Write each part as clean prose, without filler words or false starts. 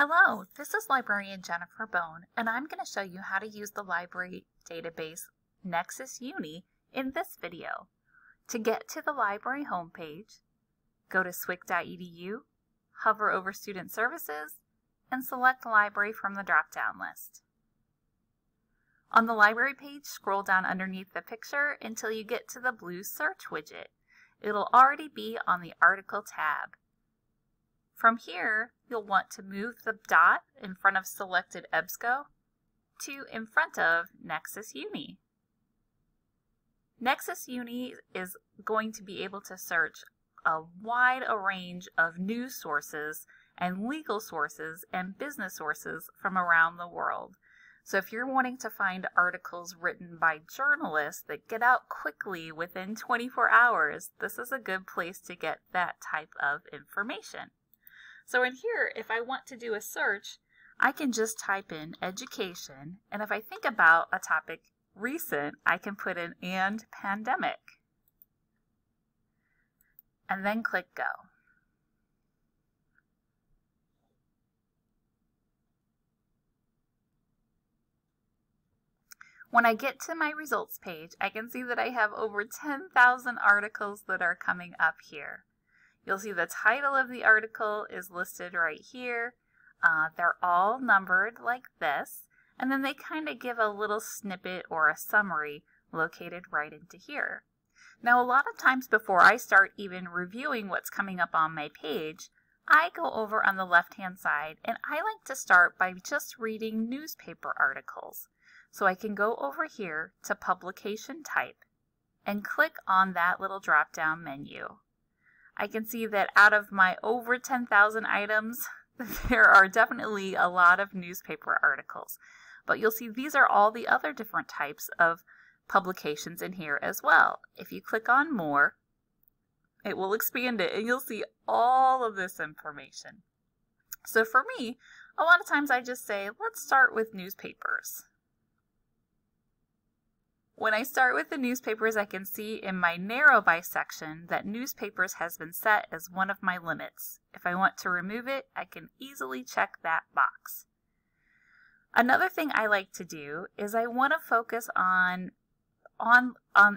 Hello, this is librarian Jennifer Bone, and I'm going to show you how to use the library database Nexus Uni in this video. To get to the library homepage, go to swic.edu, hover over Student Services, and select Library from the drop-down list. On the library page, scroll down underneath the picture until you get to the blue search widget. It'll already be on the Article tab. From here, you'll want to move the dot in front of selected EBSCO to in front of Nexus Uni. Nexus Uni is going to be able to search a wide range of news sources and legal sources and business sources from around the world. So if you're wanting to find articles written by journalists that get out quickly within 24 hours, this is a good place to get that type of information. So in here, if I want to do a search, I can just type in education, and if I think about a topic recent, I can put in and pandemic, and then click go. When I get to my results page, I can see that I have over 10,000 articles that are coming up here. You'll see the title of the article is listed right here. They're all numbered like this, and then they kind of give a little snippet or a summary located right into here. Now, a lot of times before I start even reviewing what's coming up on my page, I go over on the left-hand side, and I like to start by just reading newspaper articles. So I can go over here to Publication Type and click on that little drop-down menu. I can see that out of my over 10,000 items, there are definitely a lot of newspaper articles. But you'll see these are all the other different types of publications in here as well. If you click on More, it will expand it and you'll see all of this information. So for me, a lot of times I just say, let's start with newspapers. When I start with the newspapers, I can see in my narrow by section that newspapers has been set as one of my limits. If I want to remove it, I can easily check that box. Another thing I like to do is I want to focus on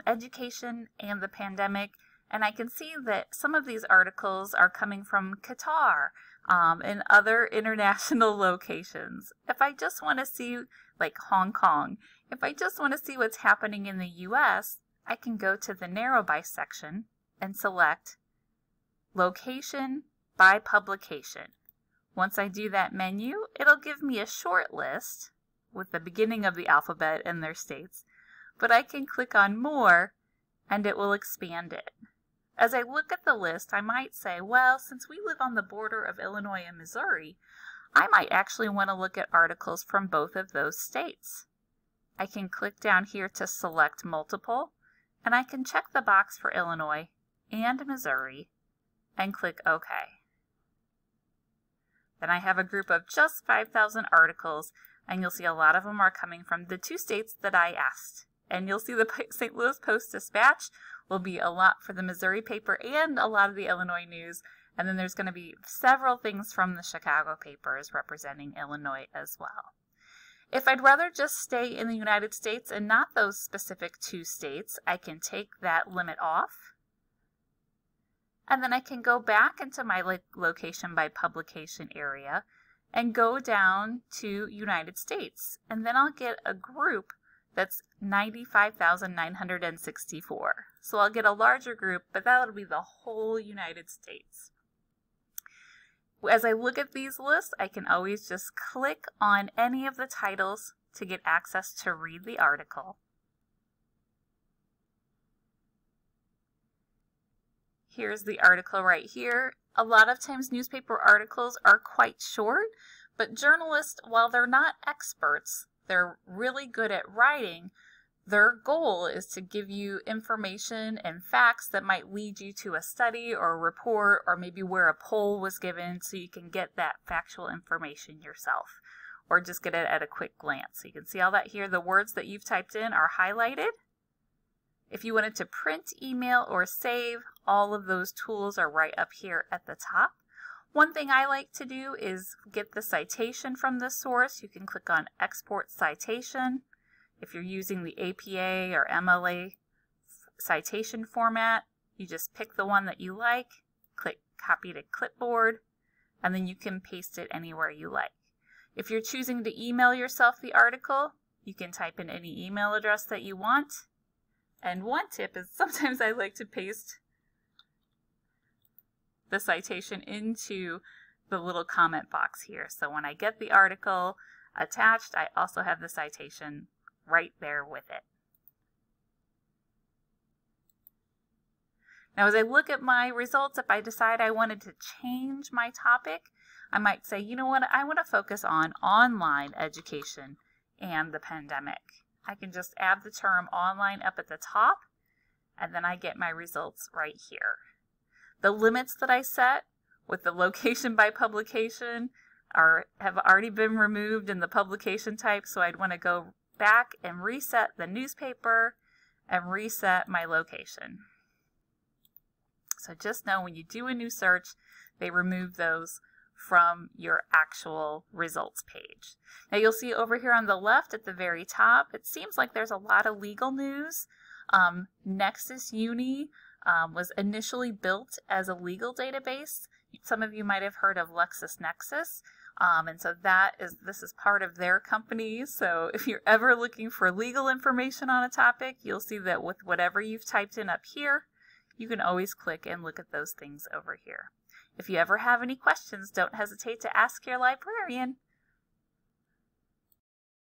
education and the pandemic, and I can see that some of these articles are coming from Qatar and other international locations. If I just want to see, like Hong Kong, if I just want to see what's happening in the US, I can go to the narrow by section and select Location by Publication. Once I do that menu, it'll give me a short list with the beginning of the alphabet and their states, but I can click on More and it will expand it. As I look at the list, I might say, well, since we live on the border of Illinois and Missouri, I might actually want to look at articles from both of those states. I can click down here to select multiple, and I can check the box for Illinois and Missouri and click OK. Then I have a group of just 5,000 articles, and you'll see a lot of them are coming from the two states that I asked. And you'll see the St. Louis Post-Dispatch will be a lot for the Missouri paper and a lot of the Illinois news. And then there's going to be several things from the Chicago papers representing Illinois as well. If I'd rather just stay in the United States and not those specific two states, I can take that limit off. And then I can go back into my location by publication area and go down to United States. And then I'll get a group that's 95,964. So I'll get a larger group, but that'll be the whole United States. As I look at these lists, I can always just click on any of the titles to get access to read the article. Here's the article right here. A lot of times newspaper articles are quite short, but journalists, while they're not experts, they're really good at writing. Their goal is to give you information and facts that might lead you to a study or a report or maybe where a poll was given so you can get that factual information yourself or just get it at a quick glance. So you can see all that here. The words that you've typed in are highlighted. If you wanted to print, email, or save, all of those tools are right up here at the top. One thing I like to do is get the citation from the source. You can click on Export Citation. If you're using the APA or MLA citation format, you just pick the one that you like, click Copy to Clipboard, and then you can paste it anywhere you like. If you're choosing to email yourself the article, you can type in any email address that you want. And one tip is sometimes I like to paste the citation into the little comment box here. So when I get the article attached, I also have the citation right there with it. Now as I look at my results, if I decide I wanted to change my topic, I might say, you know what, I want to focus on online education and the pandemic. I can just add the term online up at the top, and then I get my results right here. The limits that I set with the location by publication have already been removed in the publication type, so I'd want to go back and reset the newspaper and reset my location. So just know when you do a new search, they remove those from your actual results page. Now you'll see over here on the left at the very top, it seems like there's a lot of legal news. Nexus Uni was initially built as a legal database. Some of you might have heard of LexisNexis. And so this is part of their company. So if you're ever looking for legal information on a topic, you'll see that with whatever you've typed in up here, you can always click and look at those things over here. If you ever have any questions, don't hesitate to ask your librarian.